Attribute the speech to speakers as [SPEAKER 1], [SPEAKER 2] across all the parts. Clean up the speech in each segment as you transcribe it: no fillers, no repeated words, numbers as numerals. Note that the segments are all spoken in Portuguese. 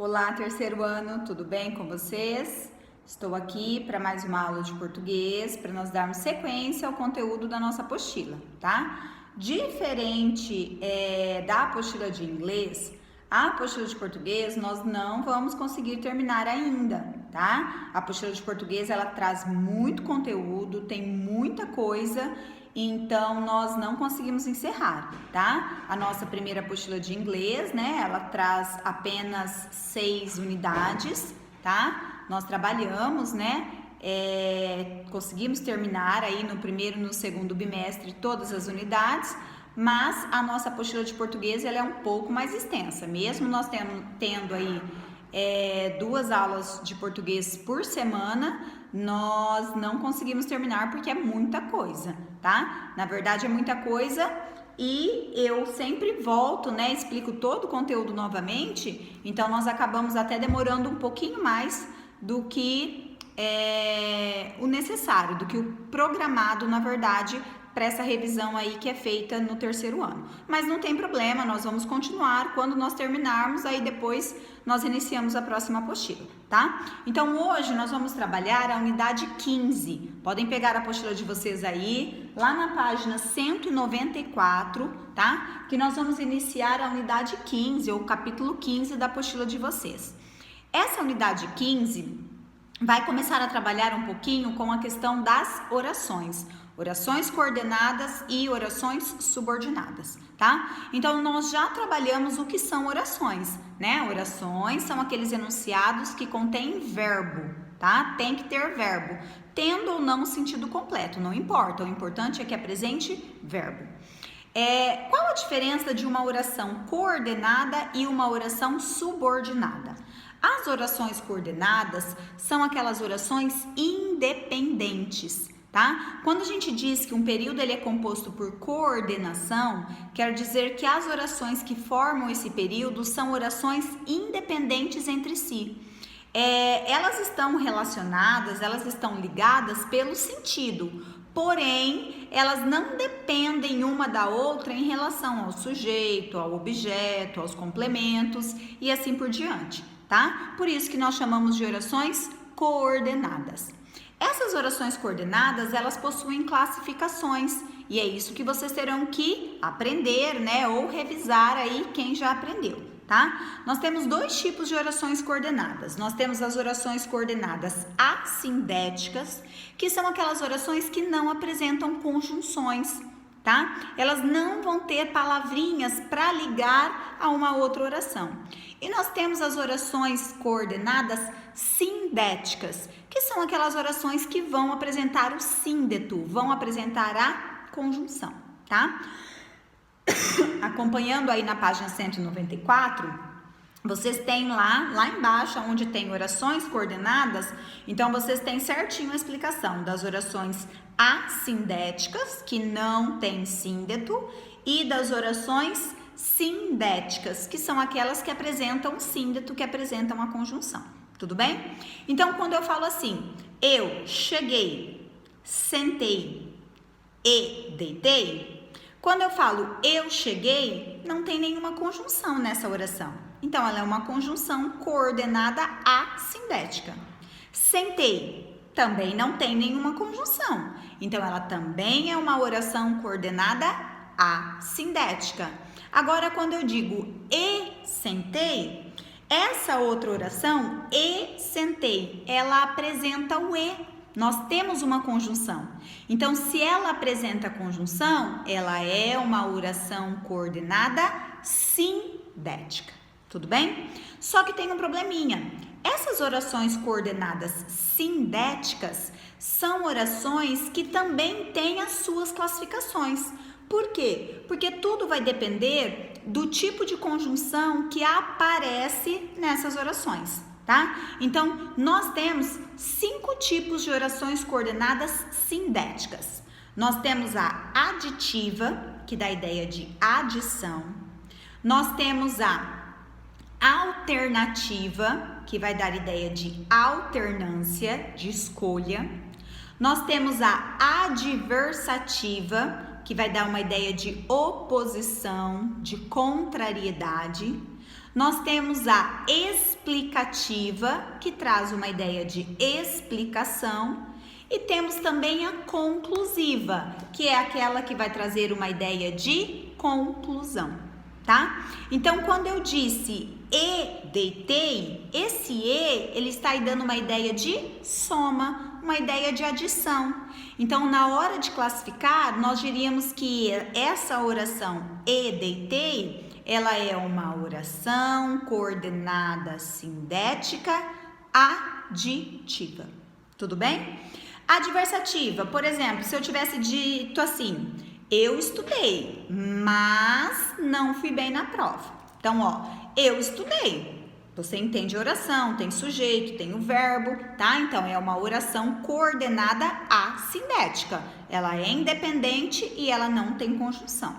[SPEAKER 1] Olá, terceiro ano, tudo bem com vocês? Estou aqui para mais uma aula de português, para nós darmos sequência ao conteúdo da nossa apostila, tá? Diferente da apostila de inglês, a apostila de português nós não vamos conseguir terminar ainda, tá? A apostila de português, ela traz muito conteúdo, tem muita coisa, então nós não conseguimos encerrar, tá? A nossa primeira apostila de inglês, né? Ela traz apenas 6 unidades, tá? Nós trabalhamos, né? Conseguimos terminar aí no primeiro e no segundo bimestre todas as unidades, mas a nossa apostila de português ela é um pouco mais extensa, mesmo nós tendo aí 2 aulas de português por semana, nós não conseguimos terminar porque é muita coisa, tá? Na verdade é muita coisa e eu sempre volto, né? Explico todo o conteúdo novamente, então nós acabamos até demorando um pouquinho mais do que o necessário, do que o programado, na verdade, para essa revisão aí que é feita no terceiro ano. Mas não tem problema, nós vamos continuar. Quando nós terminarmos, aí depois nós iniciamos a próxima apostila, tá? Então hoje nós vamos trabalhar a unidade 15. Podem pegar a apostila de vocês aí, lá na página 194, tá? Que nós vamos iniciar a unidade 15, ou o capítulo 15 da apostila de vocês. Essa unidade 15 vai começar a trabalhar um pouquinho com a questão das orações. Orações coordenadas e orações subordinadas, tá? Então, nós já trabalhamos o que são orações, né? Orações são aqueles enunciados que contêm verbo, tá? Tem que ter verbo, tendo ou não sentido completo, não importa. O importante é que apresente verbo. Qual a diferença de uma oração coordenada e uma oração subordinada? As orações coordenadas são aquelas orações independentes, tá? Quando a gente diz que um período ele é composto por coordenação, quer dizer que as orações que formam esse período são orações independentes entre si. Elas estão relacionadas, elas estão ligadas pelo sentido, porém, elas não dependem uma da outra em relação ao sujeito, ao objeto, aos complementos e assim por diante, tá? Por isso que nós chamamos de orações coordenadas. Essas orações coordenadas, elas possuem classificações e é isso que vocês terão que aprender, né? Ou revisar aí quem já aprendeu, tá? Nós temos 2 tipos de orações coordenadas. Nós temos as orações coordenadas assindéticas, que são aquelas orações que não apresentam conjunções, tá? Elas não vão ter palavrinhas para ligar a uma outra oração. E nós temos as orações coordenadas sindéticas, que são aquelas orações que vão apresentar o síndeto, vão apresentar a conjunção, tá? Acompanhando aí na página 194, vocês têm lá embaixo, onde tem orações coordenadas, então vocês têm certinho a explicação das orações assindéticas, que não tem síndeto, e das orações sindéticas, que são aquelas que apresentam o síndeto, que apresentam a conjunção. Tudo bem? Então, quando eu falo assim, eu cheguei, sentei e deitei, quando eu falo eu cheguei, não tem nenhuma conjunção nessa oração. Então, ela é uma conjunção coordenada assindética. Sentei, também não tem nenhuma conjunção. Então, ela também é uma oração coordenada assindética. Agora, quando eu digo e sentei, essa outra oração, e sentei, ela apresenta o e. Nós temos uma conjunção. Então, se ela apresenta conjunção, ela é uma oração coordenada sindética. Tudo bem? Só que tem um probleminha. Essas orações coordenadas sindéticas são orações que também têm as suas classificações. Por quê? Porque tudo vai depender do tipo de conjunção que aparece nessas orações, tá? Então, nós temos 5 tipos de orações coordenadas sindéticas. Nós temos a aditiva, que dá a ideia de adição. Nós temos a alternativa, que vai dar ideia de alternância, de escolha. Nós temos a adversativa, que vai dar uma ideia de oposição, de contrariedade. Nós temos a explicativa, que traz uma ideia de explicação, e temos também a conclusiva, que é aquela que vai trazer uma ideia de conclusão, tá? Então, quando eu disse e deitei, esse e, ele está aí dando uma ideia de soma, uma ideia de adição. Então, na hora de classificar, nós diríamos que essa oração e deitei, ela é uma oração coordenada sindética aditiva. Tudo bem? Adversativa, por exemplo, se eu tivesse dito assim, eu estudei, mas não fui bem na prova. Então, ó, eu estudei. Você entende oração, tem sujeito, tem o verbo, tá? Então, é uma oração coordenada assindética. Ela é independente e ela não tem conjunção.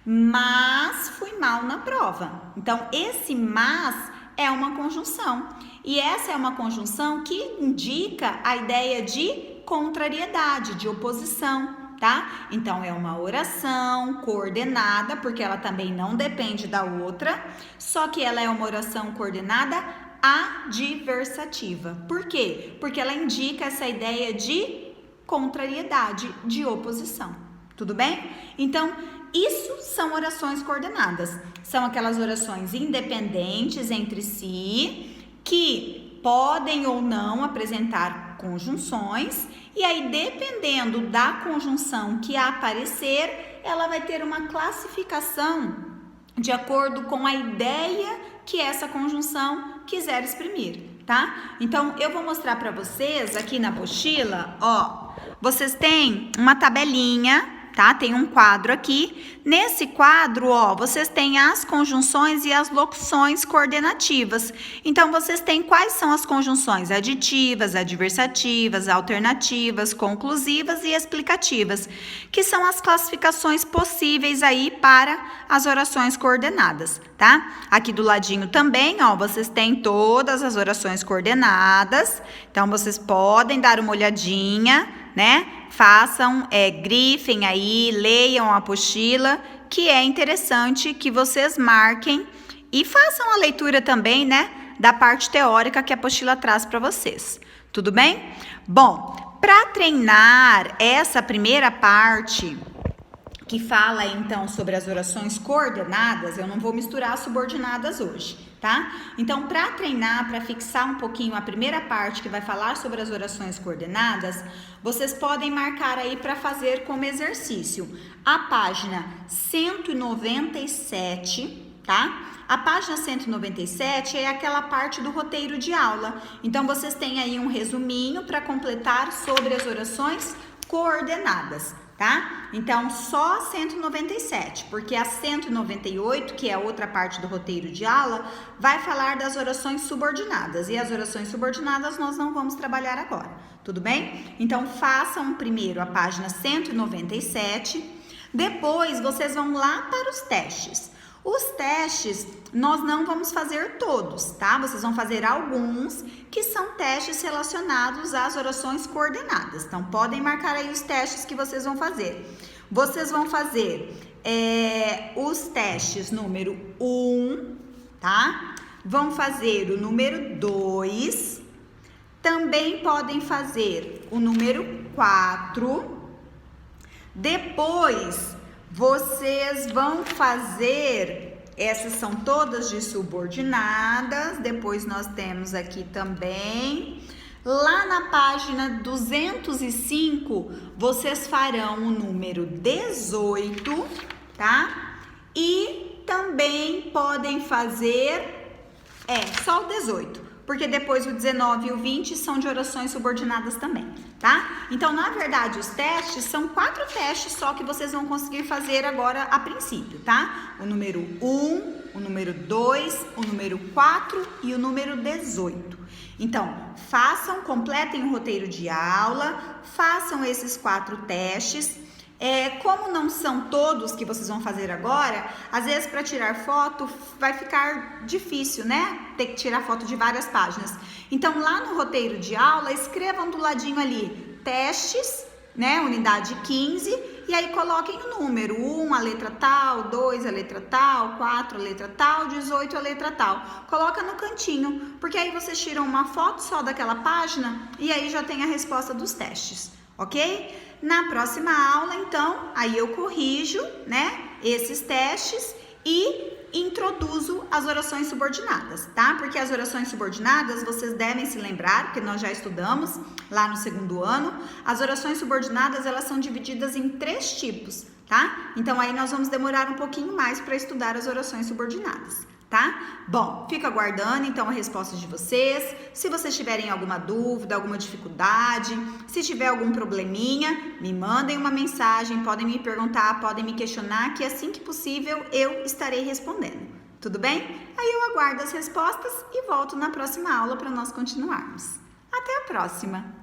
[SPEAKER 1] Mas fui mal na prova. Então, esse mas é uma conjunção. E essa é uma conjunção que indica a ideia de contrariedade, de oposição, tá? Então, é uma oração coordenada, porque ela também não depende da outra, só que ela é uma oração coordenada adversativa. Por quê? Porque ela indica essa ideia de contrariedade, de oposição. Tudo bem? Então, isso são orações coordenadas. São aquelas orações independentes entre si, que podem ou não apresentar conjunções, e aí, dependendo da conjunção que aparecer, ela vai ter uma classificação de acordo com a ideia que essa conjunção quiser exprimir, tá? Então, eu vou mostrar para vocês aqui na apostila, ó, vocês têm uma tabelinha, tá? Tem um quadro aqui. Nesse quadro, ó, vocês têm as conjunções e as locuções coordenativas. Então, vocês têm quais são as conjunções aditivas, adversativas, alternativas, conclusivas e explicativas, que são as classificações possíveis aí para as orações coordenadas, tá? Aqui do ladinho também, ó, vocês têm todas as orações coordenadas. Então, vocês podem dar uma olhadinha, né? Façam, grifem aí, leiam a apostila, que é interessante que vocês marquem e façam a leitura também, né, da parte teórica que a apostila traz para vocês. Tudo bem? Bom, para treinar essa primeira parte, que fala então sobre as orações coordenadas, eu não vou misturar as subordinadas hoje, tá? Então, para treinar, para fixar um pouquinho a primeira parte que vai falar sobre as orações coordenadas, vocês podem marcar aí para fazer como exercício a página 197, tá? A página 197 é aquela parte do roteiro de aula. Então, vocês têm aí um resuminho para completar sobre as orações coordenadas, tá? Então, só 197, porque a 198, que é a outra parte do roteiro de aula, vai falar das orações subordinadas. E as orações subordinadas nós não vamos trabalhar agora, tudo bem? Então, façam primeiro a página 197, depois vocês vão lá para os testes. Os testes, nós não vamos fazer todos, tá? Vocês vão fazer alguns que são testes relacionados às orações coordenadas. Então, podem marcar aí os testes que vocês vão fazer. Vocês vão fazer os testes número 1, tá? Vão fazer o número 2. Também podem fazer o número 4. Depois, vocês vão fazer, essas são todas de subordinadas, depois nós temos aqui também, lá na página 205, vocês farão o número 18, tá? E também podem fazer, só o 18. Porque depois o 19 e o 20 são de orações subordinadas também, tá? Então, na verdade, os testes são 4 testes só que vocês vão conseguir fazer agora a princípio, tá? O número 1, o número 2, o número 4 e o número 18. Então, completem o roteiro de aula, façam esses 4 testes. Como não são todos que vocês vão fazer agora, às vezes para tirar foto vai ficar difícil, né? Ter que tirar foto de várias páginas. Então, lá no roteiro de aula, escrevam do ladinho ali, testes, né? Unidade 15, e aí coloquem o número, 1 a letra tal, 2 a letra tal, 4 a letra tal, 18 a letra tal. Coloca no cantinho, porque aí vocês tiram uma foto só daquela página e aí já tem a resposta dos testes, ok? Na próxima aula, então, aí eu corrijo, né, esses testes e introduzo as orações subordinadas, tá? Porque as orações subordinadas, vocês devem se lembrar, porque nós já estudamos lá no segundo ano, as orações subordinadas, elas são divididas em 3 tipos, tá? Então, aí nós vamos demorar um pouquinho mais para estudar as orações subordinadas, tá? Bom, fico aguardando então a resposta de vocês. Se vocês tiverem alguma dúvida, alguma dificuldade, se tiver algum probleminha, me mandem uma mensagem, podem me perguntar, podem me questionar, que assim que possível eu estarei respondendo. Tudo bem? Aí eu aguardo as respostas e volto na próxima aula para nós continuarmos. Até a próxima!